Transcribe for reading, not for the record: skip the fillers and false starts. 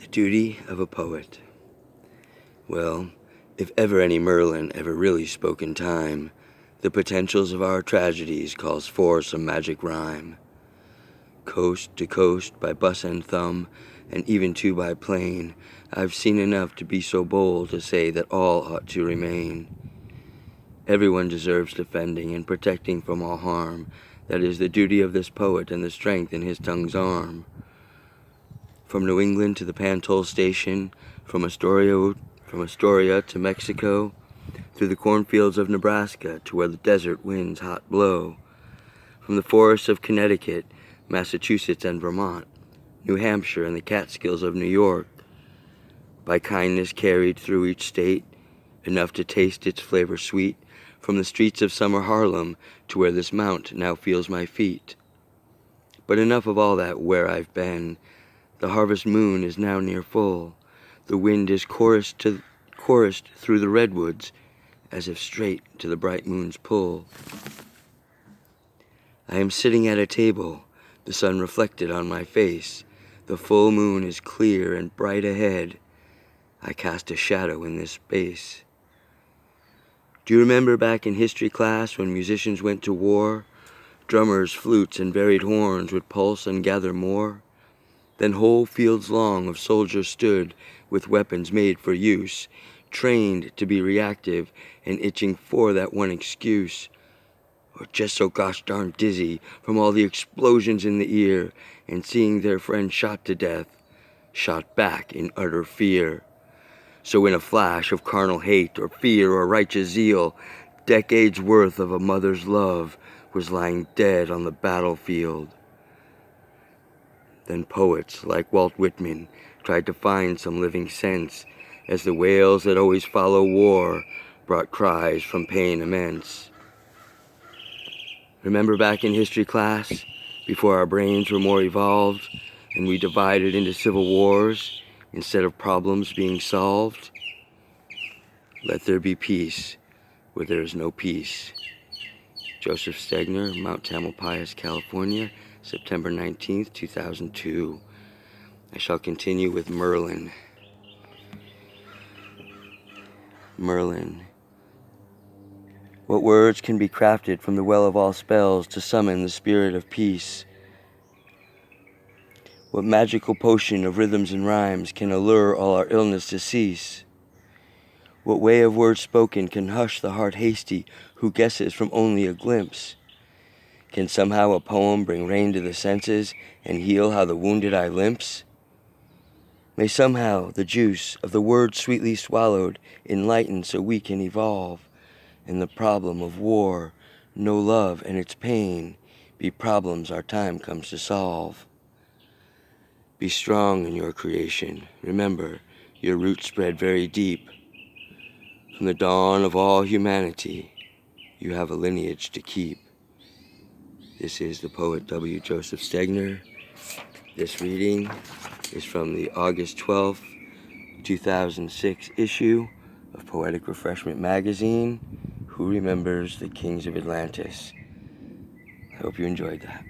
The duty of a poet. Well, if ever any Merlin ever really spoke in time, the potentials of our tragedies calls for some magic rhyme. Coast to coast by bus and thumb, and even too by plane, I've seen enough to be so bold to say that all ought to remain. Everyone deserves defending and protecting from all harm. That is the duty of this poet and the strength in his tongue's arm. From New England to the Pantol Station, from Astoria to Mexico, through the cornfields of Nebraska to where the desert winds hot blow, from the forests of Connecticut, Massachusetts and Vermont, New Hampshire and the Catskills of New York, by kindness carried through each state, enough to taste its flavor sweet, from the streets of summer Harlem to where this mount now feels my feet. But enough of all that where I've been. The harvest moon is now near full. The wind is chorused through the redwoods, as if straight to the bright moon's pull. I am sitting at a table, the sun reflected on my face. The full moon is clear and bright ahead. I cast a shadow in this space. Do you remember back in history class when musicians went to war? Drummers, flutes, and varied horns would pulse and gather more. Then whole fields long of soldiers stood with weapons made for use, trained to be reactive and itching for that one excuse, or just so gosh darn dizzy from all the explosions in the ear and seeing their friend shot to death, shot back in utter fear. So in a flash of carnal hate or fear or righteous zeal, decades worth of a mother's love was lying dead on the battlefield. Then poets like Walt Whitman tried to find some living sense, as the wails that always follow war brought cries from pain immense. Remember back in history class, before our brains were more evolved, and we divided into civil wars instead of problems being solved? Let there be peace where there is no peace. Joseph Stegner, Mount Tamalpiais, California, September 19th, 2002. I shall continue with Merlin. Merlin. What words can be crafted from the well of all spells to summon the spirit of peace? What magical potion of rhythms and rhymes can allure all our illness to cease? What way of words spoken can hush the heart hasty who guesses from only a glimpse? Can somehow a poem bring rain to the senses and heal how the wounded eye limps? May somehow the juice of the word sweetly swallowed enlighten so we can evolve, and the problem of war, no love and its pain, be problems our time comes to solve. Be strong in your creation. Remember, your roots spread very deep. From the dawn of all humanity, you have a lineage to keep. This is the poet W. Joseph Stegner. This reading is from the August 12th, 2006 issue of Poetic Refreshment Magazine. Who remembers the Kings of Atlantis? I hope you enjoyed that.